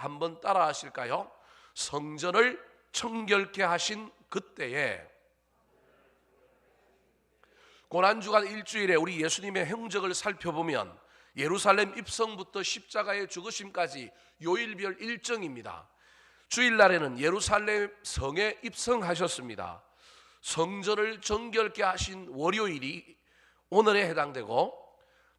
한번 따라 하실까요? 성전을 청결케 하신 그때에. 고난주간 일주일에 우리 예수님의 행적을 살펴보면 예루살렘 입성부터 십자가의 죽으심까지 요일별 일정입니다. 주일날에는 예루살렘 성에 입성하셨습니다. 성전을 정결케 하신 월요일이 오늘에 해당되고,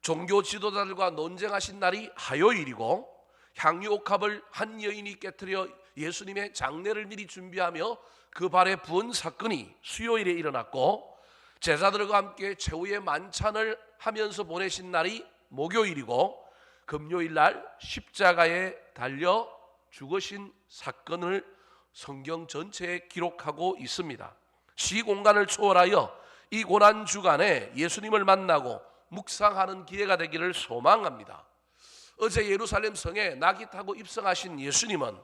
종교 지도자들과 논쟁하신 날이 화요일이고, 향유옥합을 한 여인이 깨뜨려 예수님의 장례를 미리 준비하며 그 발에 부은 사건이 수요일에 일어났고, 제자들과 함께 최후의 만찬을 하면서 보내신 날이 목요일이고, 금요일 날 십자가에 달려 죽으신 사건을 성경 전체에 기록하고 있습니다. 시공간을 초월하여 이 고난 주간에 예수님을 만나고 묵상하는 기회가 되기를 소망합니다. 어제 예루살렘 성에 낙이 타고 입성하신 예수님은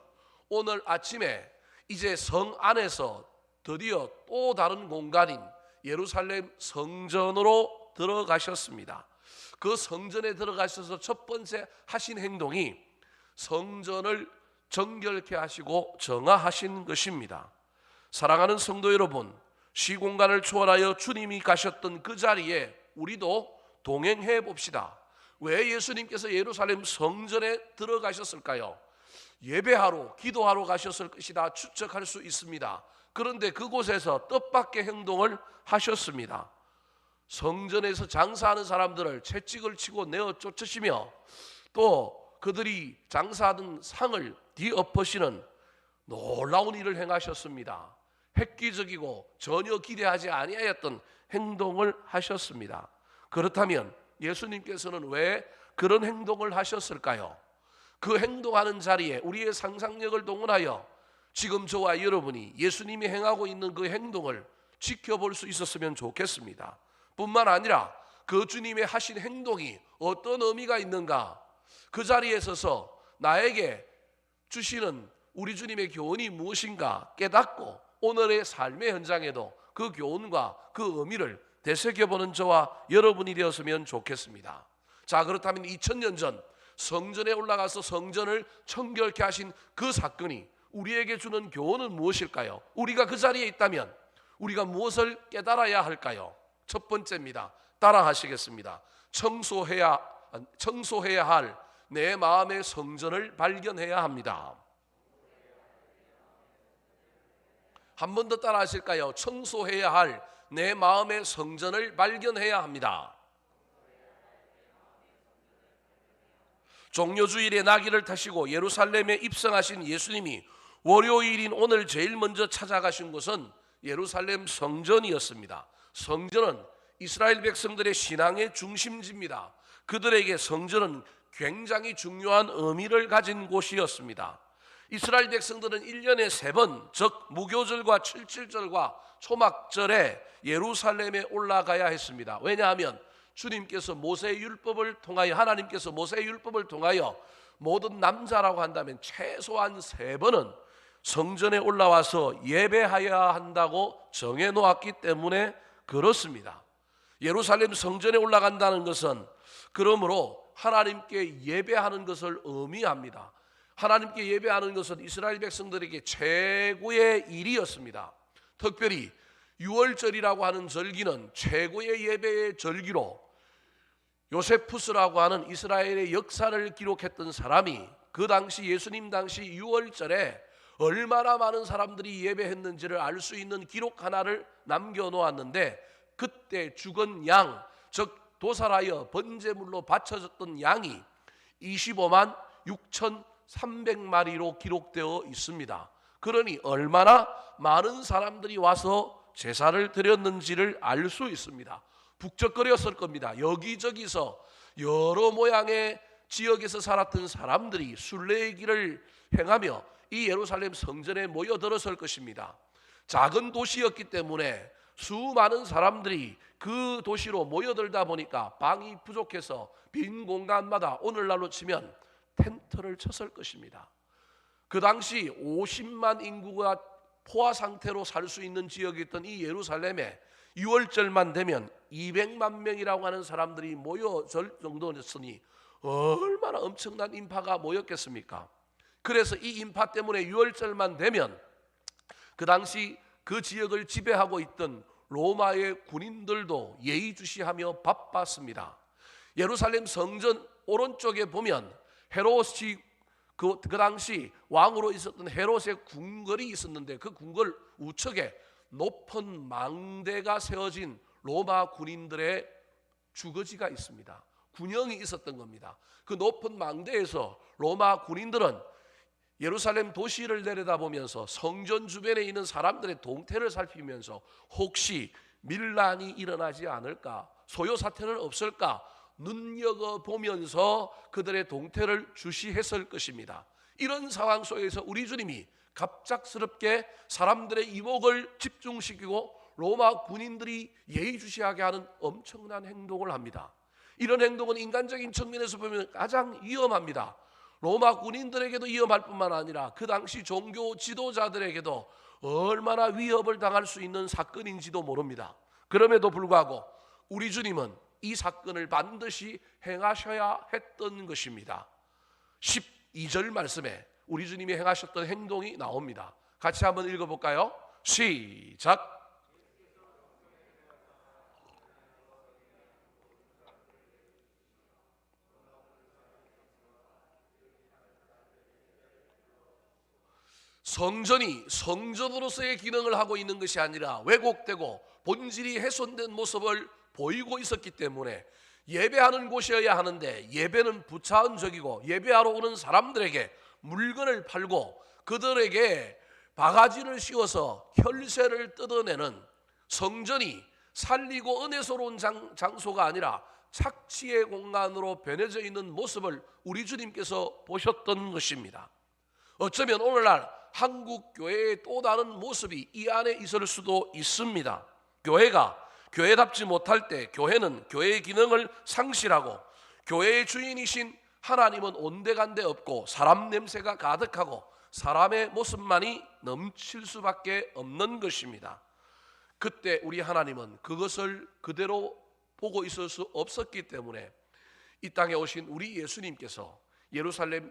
오늘 아침에 이제 성 안에서 드디어 또 다른 공간인 예루살렘 성전으로 들어가셨습니다. 그 성전에 들어가셔서 첫 번째 하신 행동이 성전을 정결케 하시고 정화하신 것입니다. 사랑하는 성도 여러분, 시공간을 초월하여 주님이 가셨던 그 자리에 우리도 동행해 봅시다. 왜 예수님께서 예루살렘 성전에 들어가셨을까요? 예배하러, 기도하러 가셨을 것이다 추측할 수 있습니다. 그런데 그곳에서 뜻밖의 행동을 하셨습니다. 성전에서 장사하는 사람들을 채찍을 치고 내어 쫓으시며, 또 그들이 장사하던 상을 뒤엎으시는 놀라운 일을 행하셨습니다. 획기적이고 전혀 기대하지 아니하였던 행동을 하셨습니다. 그렇다면 예수님께서는 왜 그런 행동을 하셨을까요? 그 행동하는 자리에 우리의 상상력을 동원하여 지금 저와 여러분이 예수님이 행하고 있는 그 행동을 지켜볼 수 있었으면 좋겠습니다. 뿐만 아니라 그 주님의 하신 행동이 어떤 의미가 있는가, 그 자리에 서서 나에게 주시는 우리 주님의 교훈이 무엇인가 깨닫고 오늘의 삶의 현장에도 그 교훈과 그 의미를 되새겨보는 저와 여러분이 되었으면 좋겠습니다. 자, 그렇다면 2000년 전 성전에 올라가서 성전을 청결케 하신 그 사건이 우리에게 주는 교훈은 무엇일까요? 우리가 그 자리에 있다면 우리가 무엇을 깨달아야 할까요? 첫 번째입니다. 따라 하시겠습니다. 청소해야 할 내 마음의 성전을 발견해야 합니다. 한 번 더 따라 하실까요? 청소해야 할 내 마음의 성전을 발견해야 합니다. 종료주일에 나귀를 타시고 예루살렘에 입성하신 예수님이 월요일인 오늘 제일 먼저 찾아가신 곳은 예루살렘 성전이었습니다. 성전은 이스라엘 백성들의 신앙의 중심지입니다. 그들에게 성전은 굉장히 중요한 의미를 가진 곳이었습니다. 이스라엘 백성들은 1년에 3번, 즉 무교절과 칠칠절과 초막절에 예루살렘에 올라가야 했습니다. 왜냐하면 주님께서 모세의 율법을 통하여, 하나님께서 모세의 율법을 통하여 모든 남자라고 한다면 최소한 3번은 성전에 올라와서 예배해야 한다고 정해놓았기 때문에 그렇습니다. 예루살렘 성전에 올라간다는 것은 그러므로 하나님께 예배하는 것을 의미합니다. 하나님께 예배하는 것은 이스라엘 백성들에게 최고의 일이었습니다. 특별히 유월절이라고 하는 절기는 최고의 예배의 절기로 요세푸스라고 하는 이스라엘의 역사를 기록했던 사람이 그 당시 예수님 당시 유월절에 얼마나 많은 사람들이 예배했는지를 알 수 있는 기록 하나를 남겨놓았는데, 그때 죽은 양, 즉 도살하여 번제물로 바쳐졌던 양이 25만 6,300마리로 기록되어 있습니다. 그러니 얼마나 많은 사람들이 와서 제사를 드렸는지를 알 수 있습니다. 북적거렸을 겁니다. 여기저기서 여러 모양의 지역에서 살았던 사람들이 순례의 길을 행하며 이 예루살렘 성전에 모여들었을 것입니다. 작은 도시였기 때문에 수많은 사람들이 그 도시로 모여들다 보니까 방이 부족해서 빈 공간마다 오늘날로 치면 텐트를 쳤을 것입니다. 그 당시 50만 인구가 포화 상태로 살 수 있는 지역이었던 이 예루살렘에 6월절만 되면 200만 명이라고 하는 사람들이 모여들 정도였으니 얼마나 엄청난 인파가 모였겠습니까? 그래서 이 인파 때문에 6월절만 되면 그 당시 그 지역을 지배하고 있던 로마의 군인들도 예의주시하며 바빴습니다. 예루살렘 성전 오른쪽에 보면 헤롯이 그 당시 왕으로 있었던 헤롯의 궁궐이 있었는데 그 궁궐 우측에 높은 망대가 세워진 로마 군인들의 주거지가 있습니다. 군영이 있었던 겁니다. 그 높은 망대에서 로마 군인들은 예루살렘 도시를 내려다보면서 성전 주변에 있는 사람들의 동태를 살피면서 혹시 밀란이 일어나지 않을까, 소요 사태는 없을까 눈여겨보면서 그들의 동태를 주시했을 것입니다. 이런 상황 속에서 우리 주님이 갑작스럽게 사람들의 이목을 집중시키고 로마 군인들이 예의주시하게 하는 엄청난 행동을 합니다. 이런 행동은 인간적인 측면에서 보면 가장 위험합니다. 로마 군인들에게도 위험할 뿐만 아니라 그 당시 종교 지도자들에게도 얼마나 위협을 당할 수 있는 사건인지도 모릅니다. 그럼에도 불구하고 우리 주님은 이 사건을 반드시 행하셔야 했던 것입니다. 12절 말씀에 우리 주님이 행하셨던 행동이 나옵니다. 같이 한번 읽어볼까요? 시작. 성전이 성전으로서의 기능을 하고 있는 것이 아니라 왜곡되고 본질이 훼손된 모습을 보이고 있었기 때문에 예배하는 곳이어야 하는데 예배는 부차원적이고 예배하러 오는 사람들에게 물건을 팔고 그들에게 바가지를 씌워서 혈세를 뜯어내는 성전이 살리고 은혜스러운 장소가 아니라 착취의 공간으로 변해져 있는 모습을 우리 주님께서 보셨던 것입니다. 어쩌면 오늘날 한국 교회의 또 다른 모습이 이 안에 있을 수도 있습니다. 교회가 교회답지 못할 때 교회는 교회의 기능을 상실하고 교회의 주인이신 하나님은 온데간데 없고 사람 냄새가 가득하고 사람의 모습만이 넘칠 수밖에 없는 것입니다. 그때 우리 하나님은 그것을 그대로 보고 있을 수 없었기 때문에 이 땅에 오신 우리 예수님께서 예루살렘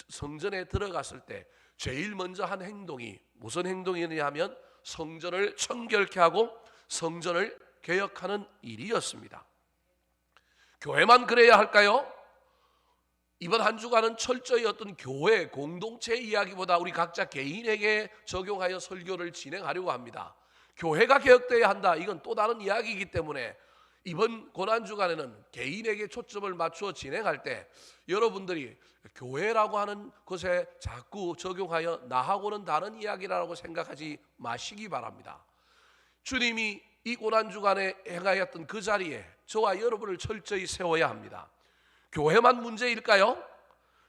성전에 들어갔을 때 제일 먼저 한 행동이 무슨 행동이냐 하면 성전을 청결케 하고 성전을 개혁하는 일이었습니다. 교회만 그래야 할까요? 이번 한 주간은 철저히 어떤 교회 공동체 이야기보다 우리 각자 개인에게 적용하여 설교를 진행하려고 합니다. 교회가 개혁되어야 한다, 이건 또 다른 이야기이기 때문에 이번 고난주간에는 개인에게 초점을 맞추어 진행할 때 여러분들이 교회라고 하는 것에 자꾸 적용하여 나하고는 다른 이야기라고 생각하지 마시기 바랍니다. 주님이 이 고난주간에 행하였던 그 자리에 저와 여러분을 철저히 세워야 합니다. 교회만 문제일까요?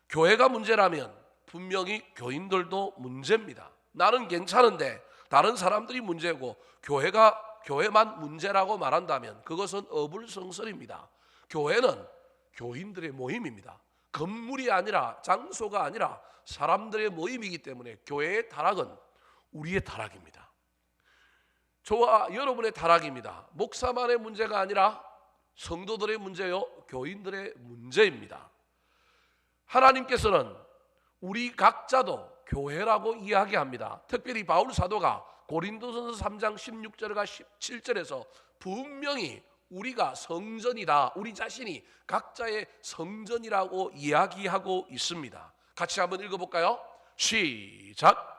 교회가 문제라면 분명히 교인들도 문제입니다. 나는 괜찮은데 다른 사람들이 문제고 교회만 문제라고 말한다면 그것은 어불성설입니다. 교회는 교인들의 모임입니다. 건물이 아니라 장소가 아니라 사람들의 모임이기 때문에 교회의 타락은 우리의 타락입니다. 저와 여러분의 타락입니다. 목사만의 문제가 아니라 성도들의 문제요, 교인들의 문제입니다. 하나님께서는 우리 각자도 교회라고 이야기합니다. 특별히 바울 사도가 고린도전서 3장 16절과 17절에서 분명히 우리가 성전이다, 우리 자신이 각자의 성전이라고 이야기하고 있습니다. 같이 한번 읽어볼까요? 시작.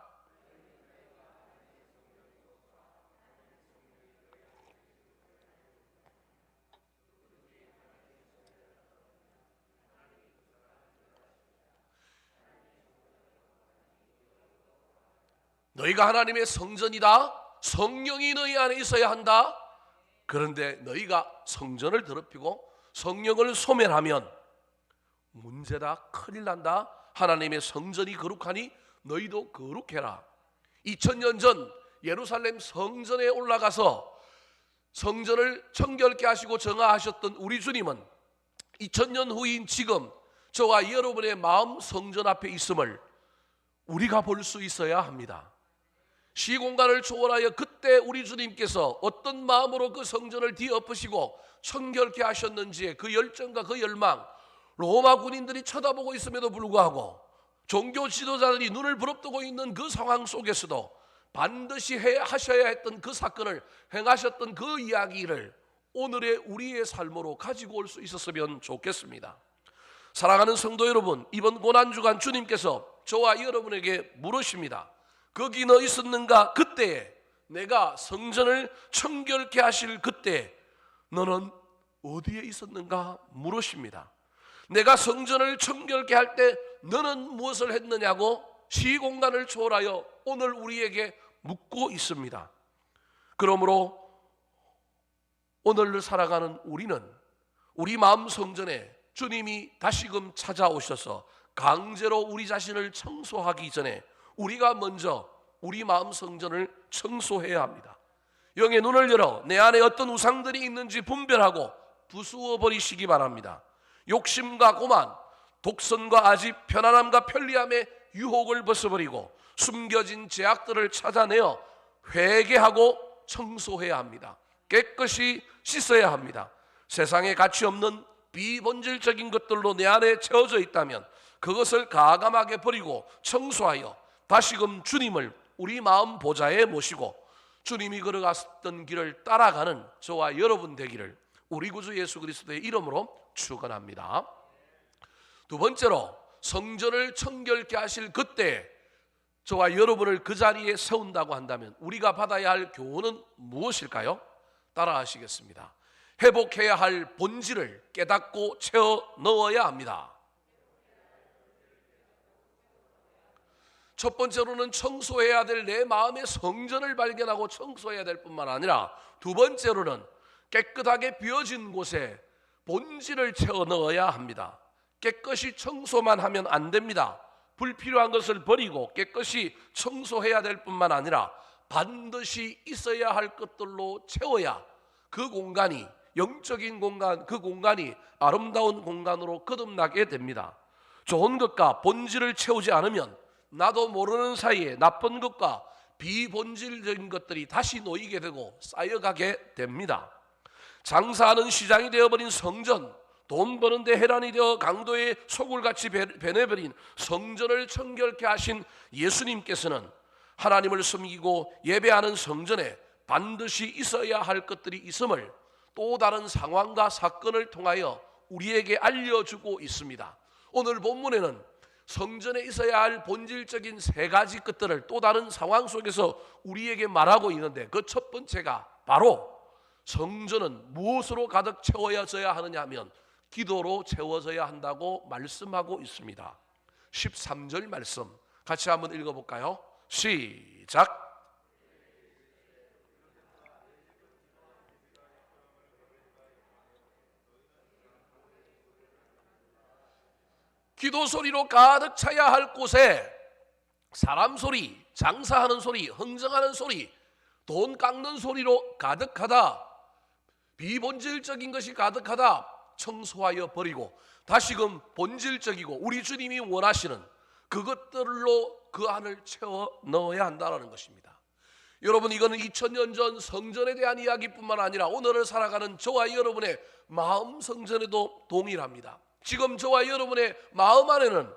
너희가 하나님의 성전이다. 성령이 너희 안에 있어야 한다. 그런데 너희가 성전을 더럽히고 성령을 소멸하면 문제다, 큰일 난다. 하나님의 성전이 거룩하니 너희도 거룩해라. 2000년 전 예루살렘 성전에 올라가서 성전을 청결케 하시고 정화하셨던 우리 주님은 2000년 후인 지금 저와 여러분의 마음 성전 앞에 있음을 우리가 볼 수 있어야 합니다. 시공간을 초월하여 그때 우리 주님께서 어떤 마음으로 그 성전을 뒤엎으시고 청결케 하셨는지의 그 열정과 그 열망, 로마 군인들이 쳐다보고 있음에도 불구하고 종교 지도자들이 눈을 부릅뜨고 있는 그 상황 속에서도 반드시 하셔야 했던 그 사건을 행하셨던 그 이야기를 오늘의 우리의 삶으로 가지고 올 수 있었으면 좋겠습니다. 사랑하는 성도 여러분, 이번 고난주간 주님께서 저와 여러분에게 물으십니다. 거기 너 있었는가? 그때에 내가 성전을 청결케 하실 그때 너는 어디에 있었는가? 물으십니다. 내가 성전을 청결케 할 때 너는 무엇을 했느냐고 시공간을 초월하여 오늘 우리에게 묻고 있습니다. 그러므로 오늘을 살아가는 우리는 우리 마음 성전에 주님이 다시금 찾아오셔서 강제로 우리 자신을 청소하기 전에 우리가 먼저 우리 마음 성전을 청소해야 합니다. 영의 눈을 열어 내 안에 어떤 우상들이 있는지 분별하고 부수어 버리시기 바랍니다. 욕심과 고만, 독선과 아집, 편안함과 편리함의 유혹을 벗어버리고 숨겨진 죄악들을 찾아내어 회개하고 청소해야 합니다. 깨끗이 씻어야 합니다. 세상에 가치 없는 비본질적인 것들로 내 안에 채워져 있다면 그것을 가감하게 버리고 청소하여 다시금 주님을 우리 마음 보좌에 모시고 주님이 걸어갔던 길을 따라가는 저와 여러분 되기를 우리 구주 예수 그리스도의 이름으로 축원합니다. 두 번째로 성전을 청결케 하실 그때 저와 여러분을 그 자리에 세운다고 한다면 우리가 받아야 할 교훈은 무엇일까요? 따라하시겠습니다. 회복해야 할 본질을 깨닫고 채워 넣어야 합니다. 첫 번째로는 청소해야 될 내 마음의 성전을 발견하고 청소해야 될 뿐만 아니라 두 번째로는 깨끗하게 비워진 곳에 본질을 채워 넣어야 합니다. 깨끗이 청소만 하면 안 됩니다. 불필요한 것을 버리고 깨끗이 청소해야 될 뿐만 아니라 반드시 있어야 할 것들로 채워야 그 공간이 영적인 공간, 그 공간이 아름다운 공간으로 거듭나게 됩니다. 좋은 것과 본질을 채우지 않으면 나도 모르는 사이에 나쁜 것과 비본질적인 것들이 다시 놓이게 되고 쌓여가게 됩니다. 장사하는 시장이 되어버린 성전, 돈 버는 데 혜란이 되어 강도의 소굴같이 변해버린 성전을 청결케 하신 예수님께서는 하나님을 섬기고 예배하는 성전에 반드시 있어야 할 것들이 있음을 또 다른 상황과 사건을 통하여 우리에게 알려주고 있습니다. 오늘 본문에는 성전에 있어야 할 본질적인 세 가지 것들을 또 다른 상황 속에서 우리에게 말하고 있는데 그 첫 번째가 바로 성전은 무엇으로 가득 채워져야 하느냐 하면 기도로 채워져야 한다고 말씀하고 있습니다. 13절 말씀 같이 한번 읽어볼까요? 시작. 기도 소리로 가득 차야 할 곳에 사람 소리, 장사하는 소리, 흥정하는 소리, 돈 깎는 소리로 가득하다, 비본질적인 것이 가득하다 청소하여 버리고 다시금 본질적이고 우리 주님이 원하시는 그것들로 그 안을 채워 넣어야 한다는 것입니다. 여러분, 이거는 2000년 전 성전에 대한 이야기뿐만 아니라 오늘을 살아가는 저와 여러분의 마음 성전에도 동일합니다. 지금 저와 여러분의 마음 안에는,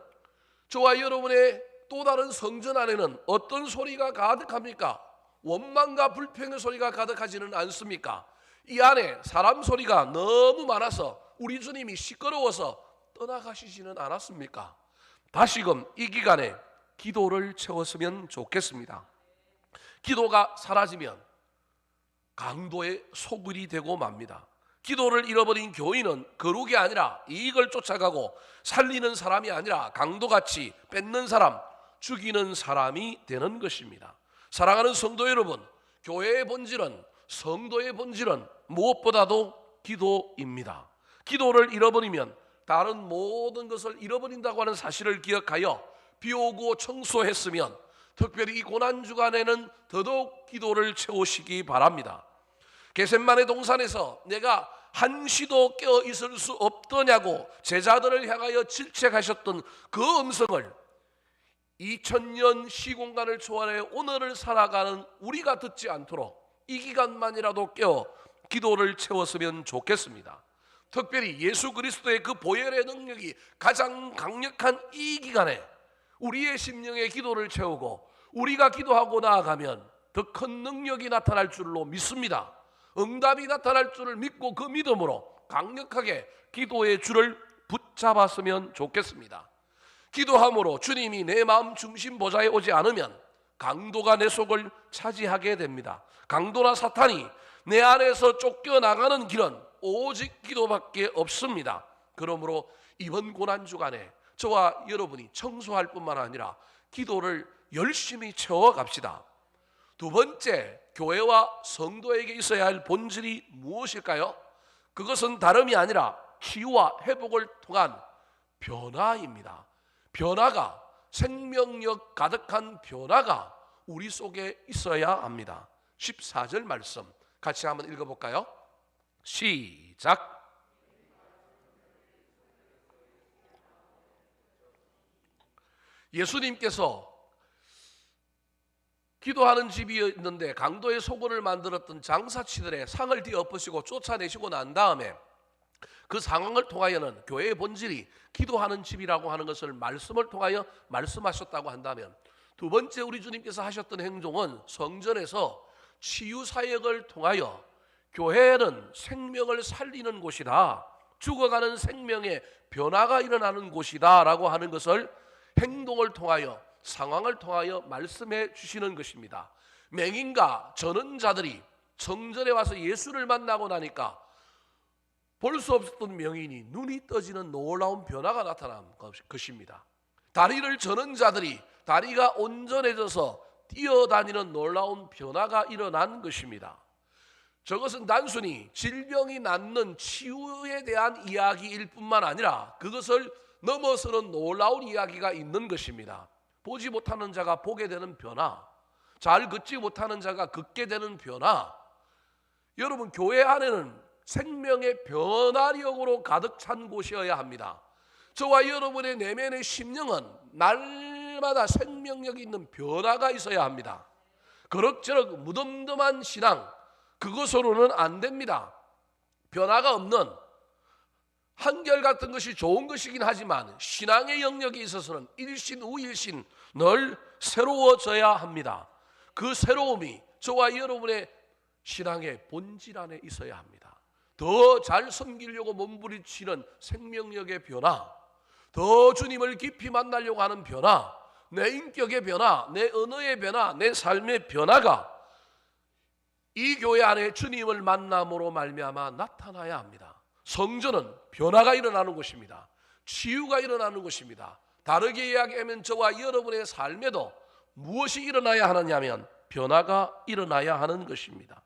저와 여러분의 또 다른 성전 안에는 어떤 소리가 가득합니까? 원망과 불평의 소리가 가득하지는 않습니까? 이 안에 사람 소리가 너무 많아서 우리 주님이 시끄러워서 떠나가시지는 않았습니까? 다시금 이 기간에 기도를 채웠으면 좋겠습니다. 기도가 사라지면 강도의 소굴이 되고 맙니다. 기도를 잃어버린 교인은 거룩이 아니라 이익을 쫓아가고 살리는 사람이 아니라 강도같이 뺏는 사람, 죽이는 사람이 되는 것입니다. 사랑하는 성도 여러분, 교회의 본질은, 성도의 본질은 무엇보다도 기도입니다. 기도를 잃어버리면 다른 모든 것을 잃어버린다고 하는 사실을 기억하여 비우고 청소했으면 특별히 이 고난주간에는 더더욱 기도를 채우시기 바랍니다. 겟세마네 동산에서 내가 한시도 깨어 있을 수 없더냐고 제자들을 향하여 질책하셨던 그 음성을 2000년 시공간을 초월해 오늘을 살아가는 우리가 듣지 않도록 이 기간만이라도 깨어 기도를 채웠으면 좋겠습니다. 특별히 예수 그리스도의 그 보혈의 능력이 가장 강력한 이 기간에 우리의 심령의 기도를 채우고 우리가 기도하고 나아가면 더 큰 능력이 나타날 줄로 믿습니다. 응답이 나타날 줄을 믿고 그 믿음으로 강력하게 기도의 줄을 붙잡았으면 좋겠습니다. 기도함으로 주님이 내 마음 중심 보좌에 오지 않으면 강도가 내 속을 차지하게 됩니다. 강도나 사탄이 내 안에서 쫓겨나가는 길은 오직 기도밖에 없습니다. 그러므로 이번 고난주간에 저와 여러분이 청소할 뿐만 아니라 기도를 열심히 채워갑시다. 두 번째, 교회와 성도에게 있어야 할 본질이 무엇일까요? 그것은 다름이 아니라 치유와 회복을 통한 변화입니다. 변화가, 생명력 가득한 변화가 우리 속에 있어야 합니다. 14절 말씀 같이 한번 읽어볼까요? 시작. 예수님께서 기도하는 집이 있는데 강도의 속을 만들었던 장사치들의 상을 뒤엎으시고 쫓아내시고 난 다음에 그 상황을 통하여는 교회의 본질이 기도하는 집이라고 하는 것을 말씀을 통하여 말씀하셨다고 한다면, 두 번째 우리 주님께서 하셨던 행동은 성전에서 치유사역을 통하여 교회는 생명을 살리는 곳이다, 죽어가는 생명의 변화가 일어나는 곳이다 라고 하는 것을 행동을 통하여, 상황을 통하여 말씀해 주시는 것입니다. 맹인과 전원자들이 성전에 와서 예수를 만나고 나니까 볼 수 없었던 명인이 눈이 떠지는 놀라운 변화가 나타난 것입니다. 다리를 저는 자들이 다리가 온전해져서 뛰어다니는 놀라운 변화가 일어난 것입니다. 저것은 단순히 질병이 낫는 치유에 대한 이야기일 뿐만 아니라 그것을 넘어서는 놀라운 이야기가 있는 것입니다. 보지 못하는 자가 보게 되는 변화, 잘 걷지 못하는 자가 걷게 되는 변화. 여러분, 교회 안에는 생명의 변화력으로 가득 찬 곳이어야 합니다. 저와 여러분의 내면의 심령은 날마다 생명력이 있는 변화가 있어야 합니다. 그럭저럭 무덤덤한 신앙, 그것으로는 안 됩니다. 변화가 없는 한결같은 것이 좋은 것이긴 하지만 신앙의 영역에 있어서는 일신 우일신 늘 새로워져야 합니다. 그 새로움이 저와 여러분의 신앙의 본질 안에 있어야 합니다. 더 잘 섬기려고 몸부림치는 생명력의 변화, 더 주님을 깊이 만나려고 하는 변화, 내 인격의 변화, 내 언어의 변화, 내 삶의 변화가 이 교회 안에 주님을 만남으로 말미암아 나타나야 합니다. 성전은 변화가 일어나는 곳입니다. 치유가 일어나는 곳입니다. 다르게 이야기하면 저와 여러분의 삶에도 무엇이 일어나야 하느냐면 변화가 일어나야 하는 것입니다.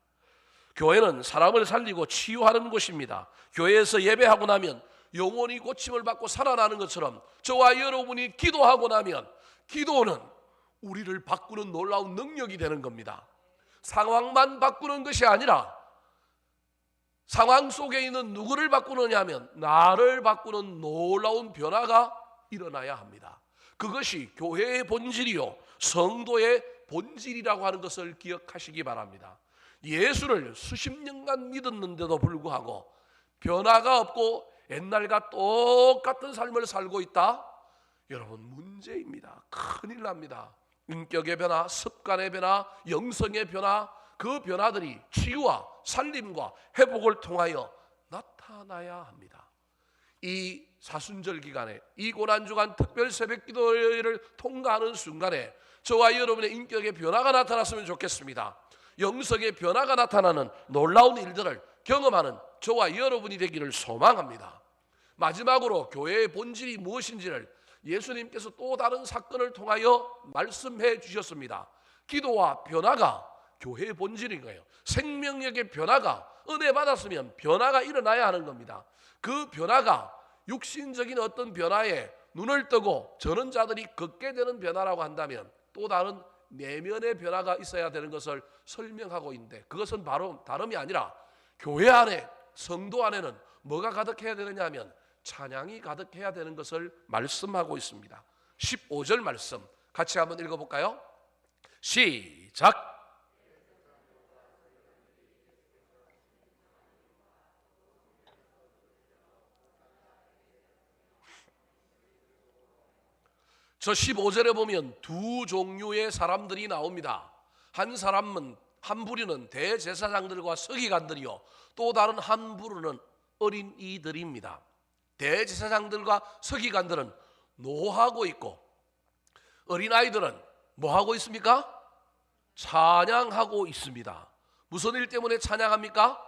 교회는 사람을 살리고 치유하는 곳입니다. 교회에서 예배하고 나면 영혼이 고침을 받고 살아나는 것처럼 저와 여러분이 기도하고 나면 기도는 우리를 바꾸는 놀라운 능력이 되는 겁니다. 상황만 바꾸는 것이 아니라 상황 속에 있는 누구를 바꾸느냐 하면 나를 바꾸는 놀라운 변화가 일어나야 합니다. 그것이 교회의 본질이요 성도의 본질이라고 하는 것을 기억하시기 바랍니다. 예수를 수십 년간 믿었는데도 불구하고 변화가 없고 옛날과 똑같은 삶을 살고 있다? 여러분, 문제입니다. 큰일 납니다. 인격의 변화, 습관의 변화, 영성의 변화, 그 변화들이 치유와 살림과 회복을 통하여 나타나야 합니다. 이 사순절 기간에, 이 고난주간 특별 새벽기도회를 통과하는 순간에 저와 여러분의 인격의 변화가 나타났으면 좋겠습니다. 영성의 변화가 나타나는 놀라운 일들을 경험하는 저와 여러분이 되기를 소망합니다. 마지막으로 교회의 본질이 무엇인지를 예수님께서 또 다른 사건을 통하여 말씀해 주셨습니다. 기도와 변화가 교회의 본질인 거예요. 생명력의 변화가, 은혜 받았으면 변화가 일어나야 하는 겁니다. 그 변화가 육신적인 어떤 변화에 눈을 뜨고 저는 자들이 걷게 되는 변화라고 한다면 또 다른 내면의 변화가 있어야 되는 것을 설명하고 있는데, 그것은 바로 다름이 아니라 교회 안에, 성도 안에는 뭐가 가득해야 되느냐 하면 찬양이 가득해야 되는 것을 말씀하고 있습니다. 15절 말씀 같이 한번 읽어볼까요? 시작. 저 15절에 보면 두 종류의 사람들이 나옵니다. 한 부류는 대제사장들과 서기관들이요, 또 다른 한 부류는 어린이들입니다. 대제사장들과 서기관들은 노하고 있고, 어린아이들은 뭐하고 있습니까? 찬양하고 있습니다. 무슨 일 때문에 찬양합니까?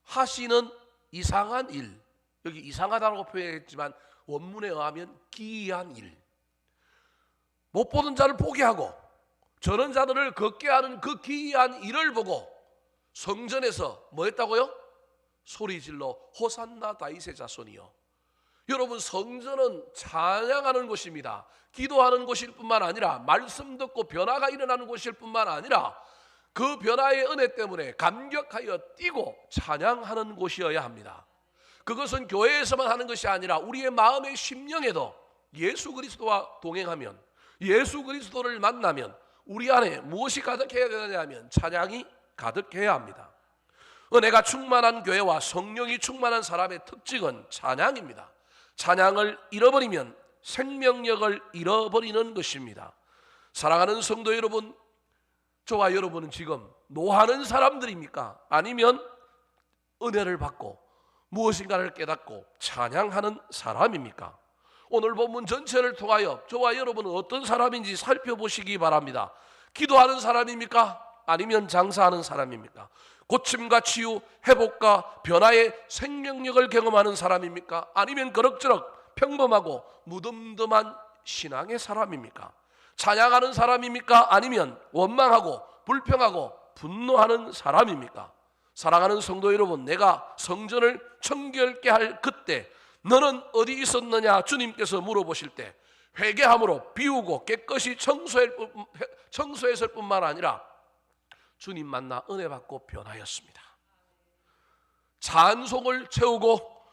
하시는 이상한 일, 여기 이상하다고 표현했지만 원문에 의하면 기이한 일, 못 보는 자를 보게 하고 저런 자들을 걷게 하는 그 기이한 일을 보고 성전에서 뭐 했다고요? 소리질러 호산나 다윗의 자손이요. 여러분, 성전은 찬양하는 곳입니다. 기도하는 곳일 뿐만 아니라 말씀 듣고 변화가 일어나는 곳일 뿐만 아니라 그 변화의 은혜 때문에 감격하여 뛰고 찬양하는 곳이어야 합니다. 그것은 교회에서만 하는 것이 아니라 우리의 마음의 심령에도 예수 그리스도와 동행하면, 예수 그리스도를 만나면 우리 안에 무엇이 가득해야 되느냐면 찬양이 가득해야 합니다. 은혜가 충만한 교회와 성령이 충만한 사람의 특징은 찬양입니다. 찬양을 잃어버리면 생명력을 잃어버리는 것입니다. 사랑하는 성도 여러분, 저와 여러분은 지금 노하는 사람들입니까? 아니면 은혜를 받고 무엇인가를 깨닫고 찬양하는 사람입니까? 오늘 본문 전체를 통하여 저와 여러분은 어떤 사람인지 살펴보시기 바랍니다. 기도하는 사람입니까? 아니면 장사하는 사람입니까? 고침과 치유, 회복과 변화의 생명력을 경험하는 사람입니까? 아니면 그럭저럭 평범하고 무덤덤한 신앙의 사람입니까? 찬양하는 사람입니까? 아니면 원망하고 불평하고 분노하는 사람입니까? 사랑하는 성도 여러분, 내가 성전을 청결케 할 그때 너는 어디 있었느냐 주님께서 물어보실 때 회개함으로 비우고 깨끗이 청소했을 뿐만 아니라 주님 만나 은혜 받고 변하였습니다. 찬송을 채우고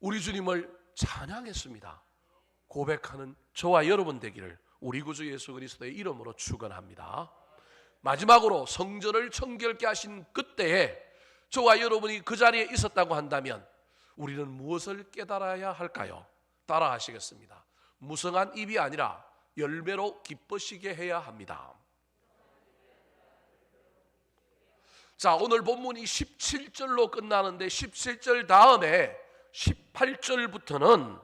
우리 주님을 찬양했습니다. 고백하는 저와 여러분 되기를 우리 구주 예수 그리스도의 이름으로 축원합니다. 마지막으로 성전을 청결케 하신 그때에 저와 여러분이 그 자리에 있었다고 한다면 우리는 무엇을 깨달아야 할까요? 따라 하시겠습니다. 무성한 입이 아니라 열매로 기쁘시게 해야 합니다. 자, 오늘 본문이 17절로 끝나는데 17절 다음에 18절부터는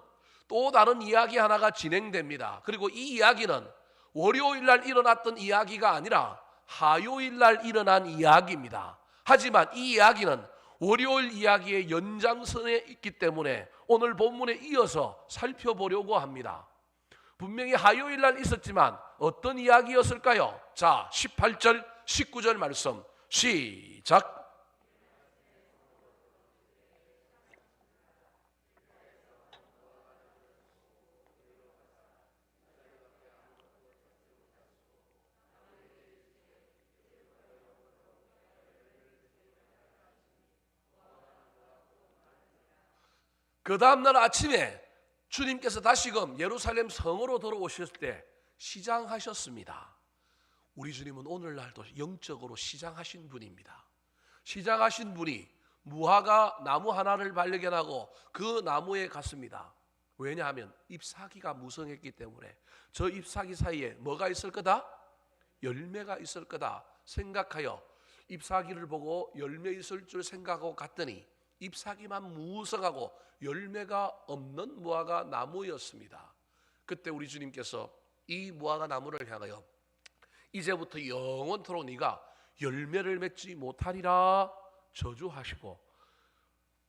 또 다른 이야기 하나가 진행됩니다. 그리고 이 이야기는 월요일 날 일어났던 이야기가 아니라 화요일 날 일어난 이야기입니다. 하지만 이 이야기는 월요일 이야기의 연장선에 있기 때문에 오늘 본문에 이어서 살펴보려고 합니다. 분명히 화요일 날 있었지만 어떤 이야기였을까요? 자, 18절, 19절 말씀 시작. 그 다음날 아침에 주님께서 다시금 예루살렘 성으로 돌아오셨을 때 시장하셨습니다. 우리 주님은 오늘날도 영적으로 시장하신 분입니다. 시장하신 분이 무화과 나무 하나를 발견하고 그 나무에 갔습니다. 왜냐하면 잎사귀가 무성했기 때문에 저 잎사귀 사이에 뭐가 있을 거다? 열매가 있을 거다 생각하여 잎사귀를 보고 열매 있을 줄 생각하고 갔더니 잎사귀만 무성하고 열매가 없는 무화과 나무였습니다. 그때 우리 주님께서 이 무화과 나무를 향하여 이제부터 영원토록 네가 열매를 맺지 못하리라 저주하시고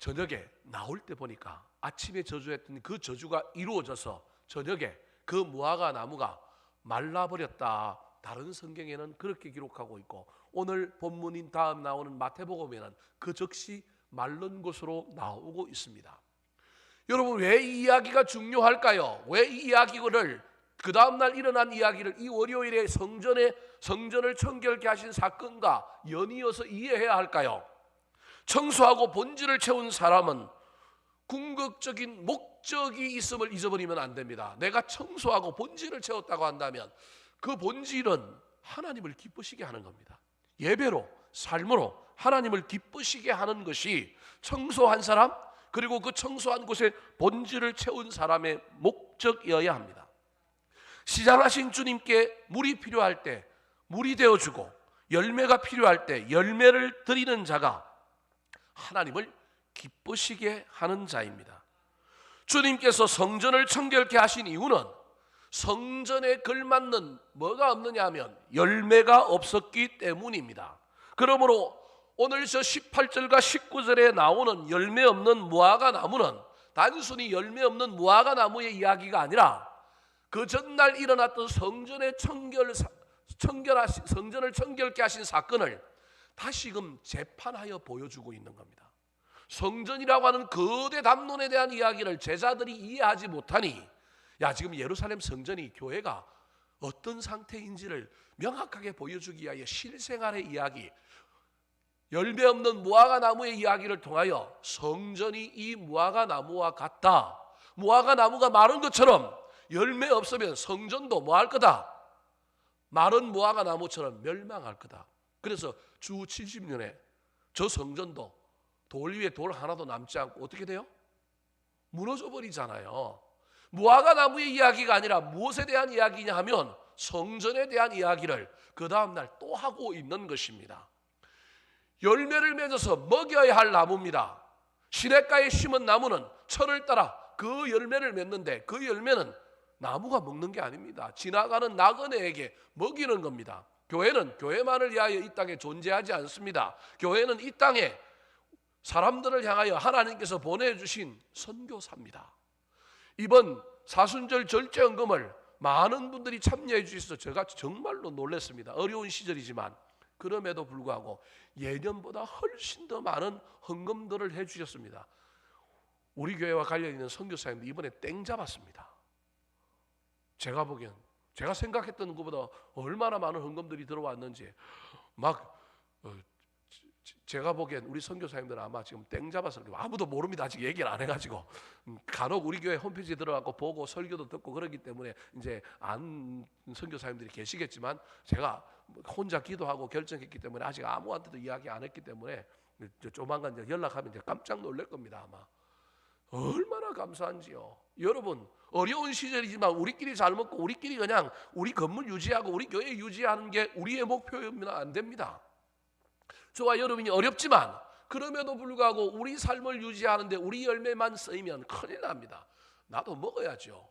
저녁에 나올 때 보니까 아침에 저주했던 그 저주가 이루어져서 저녁에 그 무화과 나무가 말라버렸다. 다른 성경에는 그렇게 기록하고 있고 오늘 본문인 다음 나오는 마태복음에는 그 즉시 마른 것으로 나오고 있습니다. 여러분, 왜 이 이야기가 중요할까요? 왜 이 이야기를 그 다음날 일어난 이야기를 이 월요일에 성전을 청결케 하신 사건과 연이어서 이해해야 할까요? 청소하고 본질을 채운 사람은 궁극적인 목적이 있음을 잊어버리면 안 됩니다. 내가 청소하고 본질을 채웠다고 한다면 그 본질은 하나님을 기쁘시게 하는 겁니다. 예배로, 삶으로 하나님을 기쁘시게 하는 것이 청소한 사람, 그리고 그 청소한 곳에 본질을 채운 사람의 목적이어야 합니다. 시장하신 주님께 물이 필요할 때 물이 되어주고 열매가 필요할 때 열매를 드리는 자가 하나님을 기쁘시게 하는 자입니다. 주님께서 성전을 청결케 하신 이유는 성전에 걸맞는 뭐가 없느냐 하면 열매가 없었기 때문입니다. 그러므로 오늘 저 18절과 19절에 나오는 열매 없는 무화과 나무는 단순히 열매 없는 무화과 나무의 이야기가 아니라 그 전날 일어났던 성전을 청결케 하신 사건을 다시금 재판하여 보여주고 있는 겁니다. 성전이라고 하는 거대 담론에 대한 이야기를 제자들이 이해하지 못하니 지금 예루살렘 성전이 교회가 어떤 상태인지를 명확하게 보여주기 위하여 실생활의 이야기, 열매 없는 무화과 나무의 이야기를 통하여 성전이 이 무화과 나무와 같다, 무화과 나무가 마른 것처럼 열매 없으면 성전도 뭐 할 거다? 마른 무화과 나무처럼 멸망할 거다. 그래서 주 70년에 저 성전도 돌 위에 돌 하나도 남지 않고 어떻게 돼요? 무너져 버리잖아요. 무화과 나무의 이야기가 아니라 무엇에 대한 이야기냐 하면 성전에 대한 이야기를 그 다음날 또 하고 있는 것입니다. 열매를 맺어서 먹여야 할 나무입니다. 시냇가에 심은 나무는 철을 따라 그 열매를 맺는데 그 열매는 나무가 먹는 게 아닙니다. 지나가는 나그네에게 먹이는 겁니다. 교회는 교회만을 위하여 이 땅에 존재하지 않습니다. 교회는 이 땅에 사람들을 향하여 하나님께서 보내주신 선교사입니다. 이번 사순절 절제헌금을 많은 분들이 참여해 주셔서 제가 정말로 놀랐습니다. 어려운 시절이지만 그럼에도 불구하고 예년보다 훨씬 더 많은 헌금들을 해 주셨습니다. 우리 교회와 관련 있는 선교사님들 이번에 땡 잡았습니다. 제가 보기엔 제가 생각했던 것보다 얼마나 많은 헌금들이 들어왔는지 제가 보기엔 우리 선교사님들은 아마 지금 땡 잡아서 아무도 모릅니다. 아직 얘기를 안 해가지고 간혹 우리 교회 홈페이지에 들어가고 보고 설교도 듣고 그러기 때문에 이제 안 선교사님들이 계시겠지만 제가 혼자 기도하고 결정했기 때문에 아직 아무한테도 이야기 안 했기 때문에 조만간 이제 연락하면 이제 깜짝 놀랄 겁니다. 아마 얼마나 감사한지요. 여러분 어려운 시절이지만 우리끼리 잘 먹고 우리끼리 그냥 우리 건물 유지하고 우리 교회 유지하는 게 우리의 목표면 안 됩니다. 저와 여러분이 어렵지만 그럼에도 불구하고 우리 삶을 유지하는데 우리 열매만 쓰이면 큰일 납니다. 나도 먹어야죠.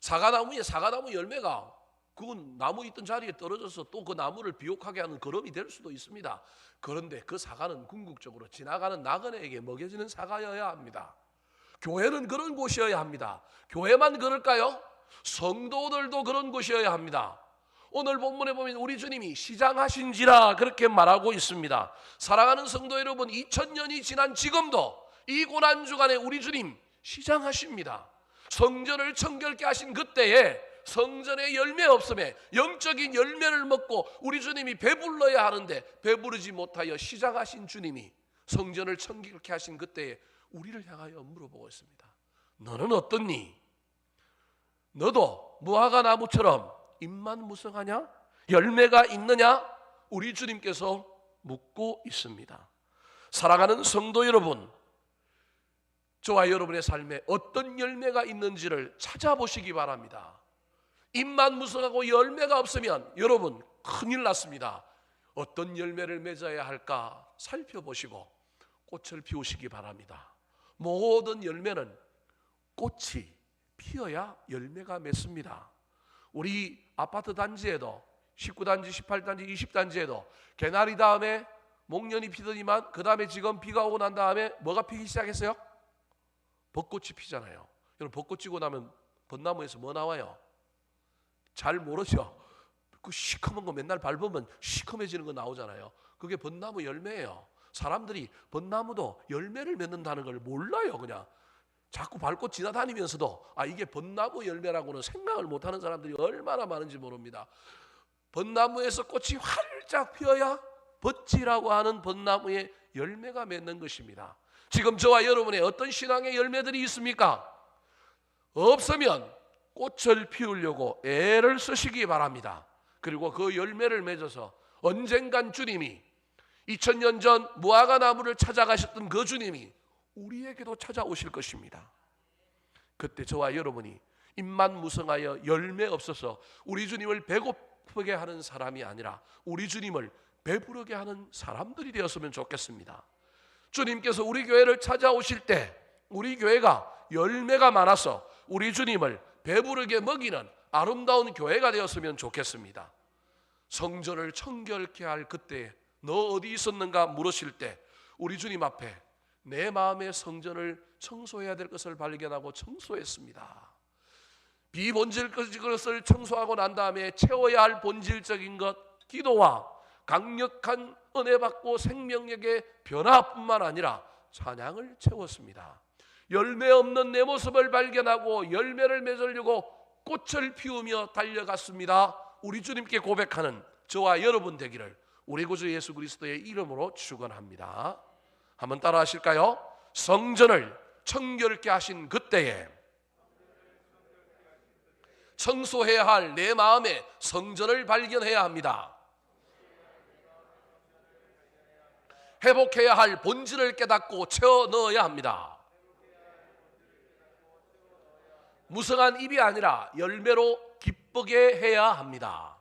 사과나무에 사과나무 열매가 그건 나무 있던 자리에 떨어져서 또 그 나무를 비옥하게 하는 거름이 될 수도 있습니다. 그런데 그 사과는 궁극적으로 지나가는 나그네에게 먹여지는 사과여야 합니다. 교회는 그런 곳이어야 합니다. 교회만 그럴까요? 성도들도 그런 곳이어야 합니다. 오늘 본문에 보면 우리 주님이 시장하신지라 그렇게 말하고 있습니다. 사랑하는 성도 여러분, 2000년이 지난 지금도 이 고난주간에 우리 주님 시장하십니다. 성전을 청결케 하신 그때에 성전에 열매 없음에 영적인 열매를 먹고 우리 주님이 배불러야 하는데 배부르지 못하여 시장하신 주님이 성전을 청결케 하신 그때에 우리를 향하여 물어보고 있습니다. 너는 어떻니? 너도 무화과 나무처럼 잎만 무성하냐? 열매가 있느냐? 우리 주님께서 묻고 있습니다. 사랑하는 성도 여러분, 저와 여러분의 삶에 어떤 열매가 있는지를 찾아보시기 바랍니다. 잎만 무성하고 열매가 없으면 여러분 큰일 났습니다. 어떤 열매를 맺어야 할까 살펴보시고 꽃을 피우시기 바랍니다. 모든 열매는 꽃이 피어야 열매가 맺습니다. 우리 아파트 단지에도 19단지, 18단지, 20단지에도 개나리 다음에 목련이 피더니만 그 다음에 지금 비가 오고 난 다음에 뭐가 피기 시작했어요? 벚꽃이 피잖아요. 여러분 벚꽃 지고 나면 벚나무에서 뭐 나와요? 잘 모르죠? 그 시커먼 거 맨날 밟으면 시커매지는 거 나오잖아요. 그게 벚나무 열매예요. 사람들이 벚나무도 열매를 맺는다는 걸 몰라요. 그냥 자꾸 밟고 지나다니면서도 이게 벚나무 열매라고는 생각을 못하는 사람들이 얼마나 많은지 모릅니다. 벚나무에서 꽃이 활짝 피어야 벚지라고 하는 벚나무의 열매가 맺는 것입니다. 지금 저와 여러분의 어떤 신앙의 열매들이 있습니까? 없으면 꽃을 피우려고 애를 쓰시기 바랍니다. 그리고 그 열매를 맺어서 언젠간 주님이 2000년 전 무화과 나무를 찾아가셨던 그 주님이 우리에게도 찾아오실 것입니다. 그때 저와 여러분이 입만 무성하여 열매 없어서 우리 주님을 배고프게 하는 사람이 아니라 우리 주님을 배부르게 하는 사람들이 되었으면 좋겠습니다. 주님께서 우리 교회를 찾아오실 때 우리 교회가 열매가 많아서 우리 주님을 배부르게 먹이는 아름다운 교회가 되었으면 좋겠습니다. 성전을 청결케 할 그때 너 어디 있었는가 물으실 때 우리 주님 앞에 내 마음의 성전을 청소해야 될 것을 발견하고 청소했습니다. 비본질적인 것을 청소하고 난 다음에 채워야 할 본질적인 것, 기도와 강력한 은혜 받고 생명력의 변화뿐만 아니라 찬양을 채웠습니다. 열매 없는 내 모습을 발견하고 열매를 맺으려고 꽃을 피우며 달려갔습니다. 우리 주님께 고백하는 저와 여러분 되기를 우리 구주 예수 그리스도의 이름으로 축원합니다. 한번 따라 하실까요? 성전을 청결케 하신 그때에 청소해야 할 내 마음의 성전을 발견해야 합니다. 회복해야 할 본질을 깨닫고 채워 넣어야 합니다. 무성한 입이 아니라 열매로 기쁘게 해야 합니다.